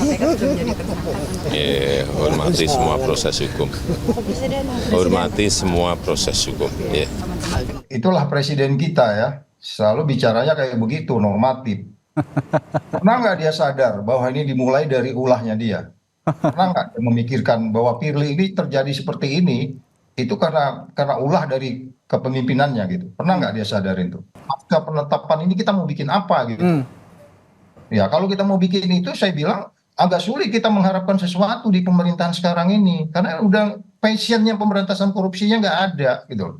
KPK sudah menjadi tersangka. Hormati semua proses hukum. Hormati semua proses hukum. Itulah presiden kita ya, selalu bicaranya kayak begitu, normatif. Pernah nggak dia sadar bahwa ini dimulai dari ulahnya dia? Pernah nggak dia memikirkan bahwa Firly ini terjadi seperti ini, itu karena ulah dari kepemimpinannya gitu? Pernah nggak dia sadarin itu? Pasca penetapan ini kita mau bikin apa gitu? Ya kalau kita mau bikin itu, saya bilang agak sulit kita mengharapkan sesuatu di pemerintahan sekarang ini, karena udah passionnya pemberantasan korupsinya nggak ada gitu.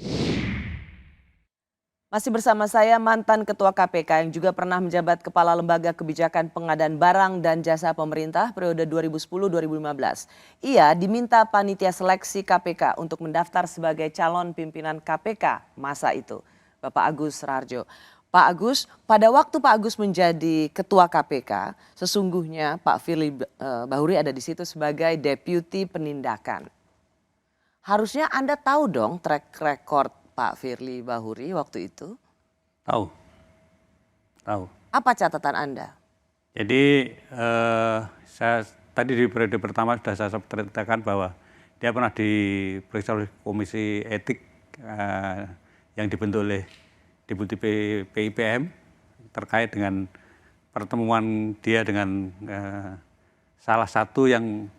Masih bersama saya mantan Ketua KPK yang juga pernah menjabat Kepala Lembaga Kebijakan Pengadaan Barang dan Jasa Pemerintah periode 2010-2015. Ia diminta panitia seleksi KPK untuk mendaftar sebagai calon pimpinan KPK masa itu, Bapak Agus Rarjo. Pak Agus, pada waktu Pak Agus menjadi Ketua KPK, sesungguhnya Pak Firly Bahuri ada di situ sebagai Deputi Penindakan. Harusnya Anda tahu dong track record Pak Firly Bahuri waktu itu? Tahu. Apa catatan Anda? Jadi saya tadi di periode pertama sudah saya ceritakan bahwa dia pernah diperiksa oleh Komisi Etik yang dibentuk oleh Deputi PIPM terkait dengan pertemuan dia dengan salah satu yang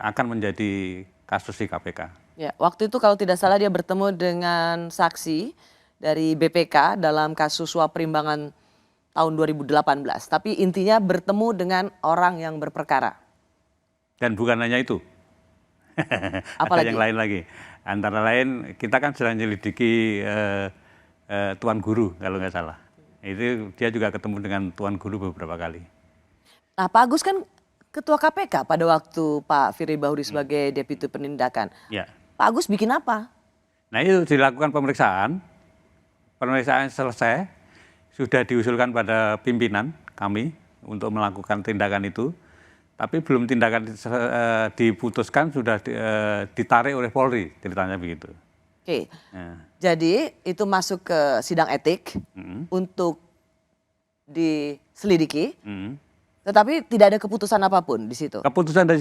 akan menjadi kasus di KPK. Ya, waktu itu kalau tidak salah dia bertemu dengan saksi dari BPK dalam kasus suap perimbangan tahun 2018. Tapi intinya bertemu dengan orang yang berperkara. Dan bukan hanya itu. Ada yang lain lagi. Antara lain kita kan sedang menyelidiki Tuan Guru kalau nggak salah. Itu dia juga ketemu dengan Tuan Guru beberapa kali. Nah Pak Agus kan Ketua KPK pada waktu Pak Firly Bahuri sebagai Deputi Penindakan. Ya. Pak Agus bikin apa? Nah itu dilakukan pemeriksaan selesai, sudah diusulkan pada pimpinan kami untuk melakukan tindakan itu, tapi belum tindakan diputuskan sudah ditarik oleh Polri, ceritanya begitu. Oke, jadi itu masuk ke sidang etik untuk diselidiki. Tetapi tidak ada keputusan apapun di situ. Keputusan dari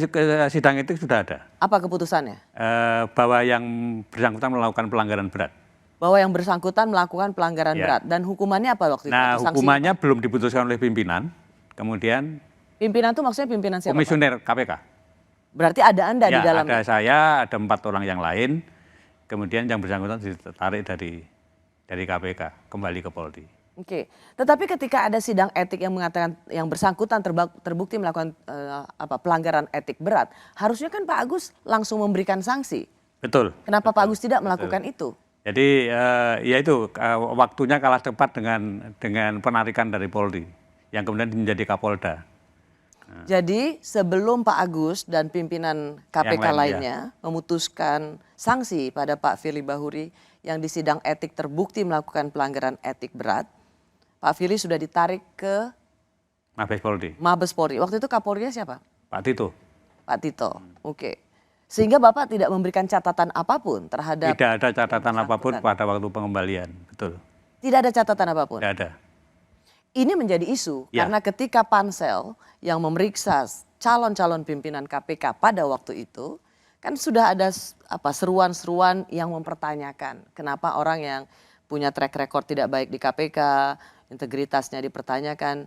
sidang etik sudah ada. Apa keputusannya? Bahwa yang bersangkutan melakukan pelanggaran berat. Bahwa yang bersangkutan melakukan pelanggaran berat. Dan hukumannya apa waktu itu? Nah hukumannya belum diputuskan oleh pimpinan. Kemudian. Pimpinan itu maksudnya pimpinan siapa? Komisioner KPK. Berarti ada Anda di dalamnya? Ada saya, ada 4 orang yang lain. Kemudian yang bersangkutan ditarik dari KPK kembali ke Polri. Oke, tetapi ketika ada sidang etik yang mengatakan yang bersangkutan terbukti melakukan pelanggaran etik berat, harusnya kan Pak Agus langsung memberikan sanksi. Betul. Kenapa Pak Agus tidak melakukan itu? Jadi ya itu waktunya kalah cepat dengan penarikan dari Polri yang kemudian menjadi Kapolda. Jadi sebelum Pak Agus dan pimpinan KPK lainnya memutuskan sanksi pada Pak Firly Bahuri yang di sidang etik terbukti melakukan pelanggaran etik berat, Pak Firly sudah ditarik ke Mabes Polri. Waktu itu Kapolrinya siapa? Pak Tito. Pak Tito, oke. Sehingga Bapak tidak memberikan catatan apapun terhadap... Tidak ada catatan apapun pada waktu pengembalian, betul. Tidak ada catatan apapun? Tidak ada. Ini menjadi isu karena ketika pansel yang memeriksa calon-calon pimpinan KPK pada waktu itu, kan sudah ada seruan-seruan yang mempertanyakan kenapa orang yang punya track record tidak baik di KPK, integritasnya dipertanyakan,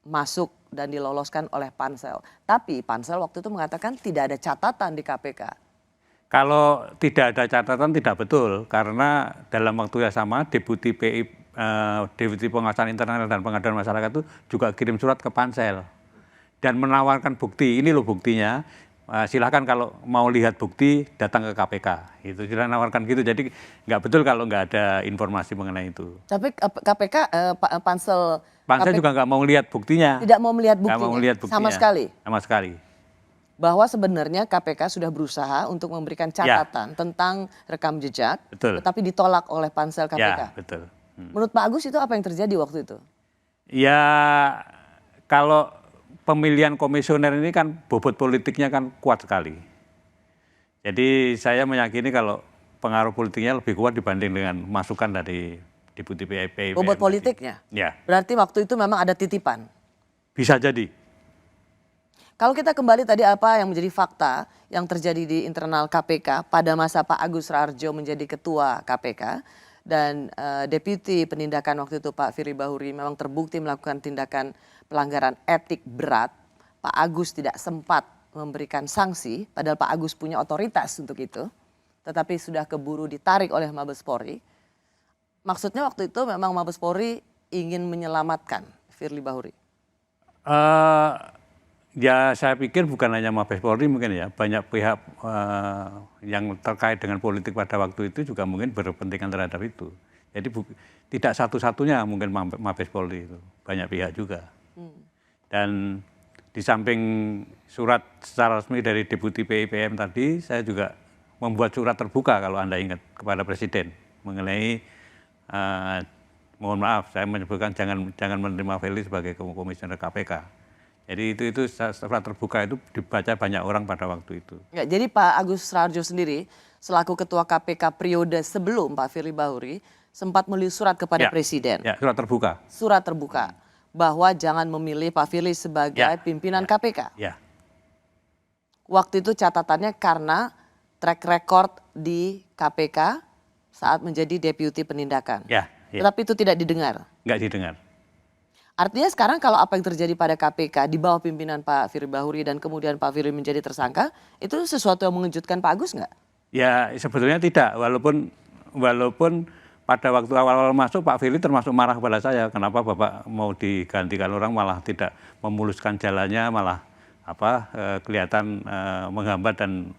masuk dan diloloskan oleh pansel. Tapi pansel waktu itu mengatakan tidak ada catatan di KPK. Kalau tidak ada catatan tidak betul, karena dalam waktu yang sama Deputi Pengawasan Internal dan Pengaduan Masyarakat itu juga kirim surat ke pansel dan menawarkan bukti. Ini loh buktinya. Silahkan kalau mau lihat bukti datang ke KPK. Itu sudah menawarkan gitu. Jadi nggak betul kalau nggak ada informasi mengenai itu. Tapi KPK pansel juga nggak mau lihat buktinya. Tidak mau melihat buktinya. Nggak mau lihat buktinya. Sama sekali. Sama sekali. Bahwa sebenarnya KPK sudah berusaha untuk memberikan catatan tentang rekam jejak, tetapi ditolak oleh pansel KPK. Ya, betul. Menurut Pak Agus itu apa yang terjadi waktu itu? Ya kalau pemilihan komisioner ini kan bobot politiknya kan kuat sekali. Jadi saya meyakini kalau pengaruh politiknya lebih kuat dibanding dengan masukan dari Deputi PIPM. Bobot politiknya? Ya. Berarti waktu itu memang ada titipan? Bisa jadi. Kalau kita kembali tadi apa yang menjadi fakta yang terjadi di internal KPK pada masa Pak Agus Raharjo menjadi ketua KPK dan Deputi Penindakan waktu itu Pak Firly Bahuri memang terbukti melakukan tindakan pelanggaran etik berat. Pak Agus tidak sempat memberikan sanksi padahal Pak Agus punya otoritas untuk itu. Tetapi sudah keburu ditarik oleh Mabes Polri. Maksudnya waktu itu memang Mabes Polri ingin menyelamatkan Firly Bahuri. Ya saya pikir bukan hanya Mabes Polri mungkin ya, banyak pihak yang terkait dengan politik pada waktu itu juga mungkin berkepentingan terhadap itu. Jadi tidak satu-satunya mungkin Mabes Polri itu, banyak pihak juga. Dan di samping surat secara resmi dari Deputi PIPM tadi, saya juga membuat surat terbuka kalau Anda ingat kepada Presiden mengenai mohon maaf saya menyebutkan jangan menerima Firly sebagai komisioner KPK. Jadi itu surat terbuka itu dibaca banyak orang pada waktu itu. Ya, jadi Pak Agus Raharjo sendiri selaku Ketua KPK periode sebelum Pak Firly Bahuri sempat menulis surat kepada Presiden. Ya, surat terbuka. Surat terbuka bahwa jangan memilih Pak Firly sebagai pimpinan KPK. Ya. Waktu itu catatannya karena track record di KPK saat menjadi Deputi Penindakan. Ya. Tetapi itu tidak didengar. Nggak didengar. Artinya sekarang kalau apa yang terjadi pada KPK di bawah pimpinan Pak Firly Bahuri dan kemudian Pak Firly menjadi tersangka, itu sesuatu yang mengejutkan Pak Agus nggak? Ya sebetulnya tidak, walaupun pada waktu awal-awal masuk Pak Firly termasuk marah kepada saya, kenapa Bapak mau digantikan orang malah tidak memuluskan jalannya, malah kelihatan menghambat dan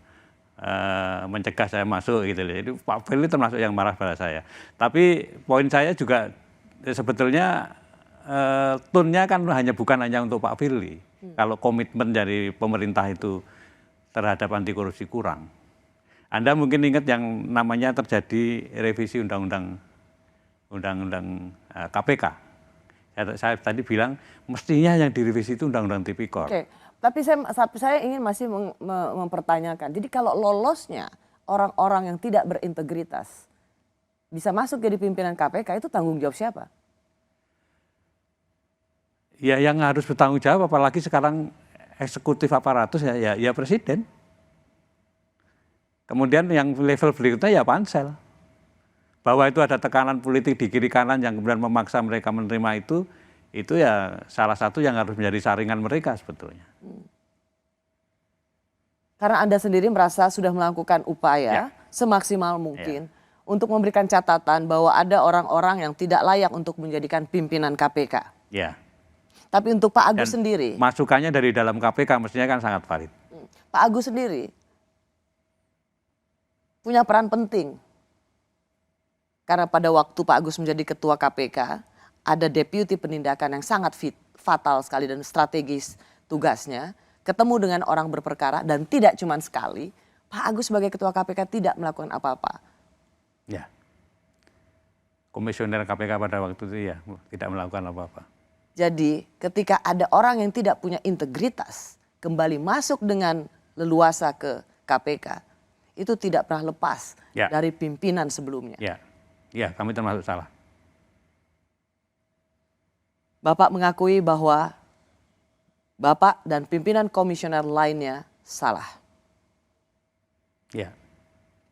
mencegah saya masuk gitu. Jadi Pak Firly termasuk yang marah pada saya. Tapi poin saya juga sebetulnya tone-nya kan bukan hanya untuk Pak Firly. Kalau komitmen dari pemerintah itu terhadap anti korupsi kurang. Anda mungkin ingat yang namanya terjadi revisi undang-undang KPK. Saya tadi bilang mestinya yang direvisi itu undang-undang tipikor. Oke, tapi saya ingin masih mempertanyakan. Jadi kalau lolosnya orang-orang yang tidak berintegritas bisa masuk jadi pimpinan KPK itu tanggung jawab siapa? Ya yang harus bertanggung jawab apalagi sekarang eksekutif aparatus ya Presiden. Kemudian yang level berikutnya ya Pansel. Bahwa itu ada tekanan politik di kiri kanan yang kemudian memaksa mereka menerima itu ya salah satu yang harus menjadi saringan mereka sebetulnya. Karena Anda sendiri merasa sudah melakukan upaya semaksimal mungkin untuk memberikan catatan bahwa ada orang-orang yang tidak layak untuk menjadikan pimpinan KPK. Ya. Tapi untuk Pak Agus sendiri, masukannya dari dalam KPK mestinya kan sangat valid. Pak Agus sendiri punya peran penting. Karena pada waktu Pak Agus menjadi ketua KPK, ada Deputi Penindakan yang sangat fatal sekali dan strategis tugasnya. Ketemu dengan orang berperkara dan tidak cuma sekali, Pak Agus sebagai ketua KPK tidak melakukan apa-apa. Ya. Komisioner KPK pada waktu itu ya tidak melakukan apa-apa. Jadi ketika ada orang yang tidak punya integritas kembali masuk dengan leluasa ke KPK, itu tidak pernah lepas dari pimpinan sebelumnya. Ya, kami termasuk salah. Bapak mengakui bahwa Bapak dan pimpinan komisioner lainnya salah. Ya.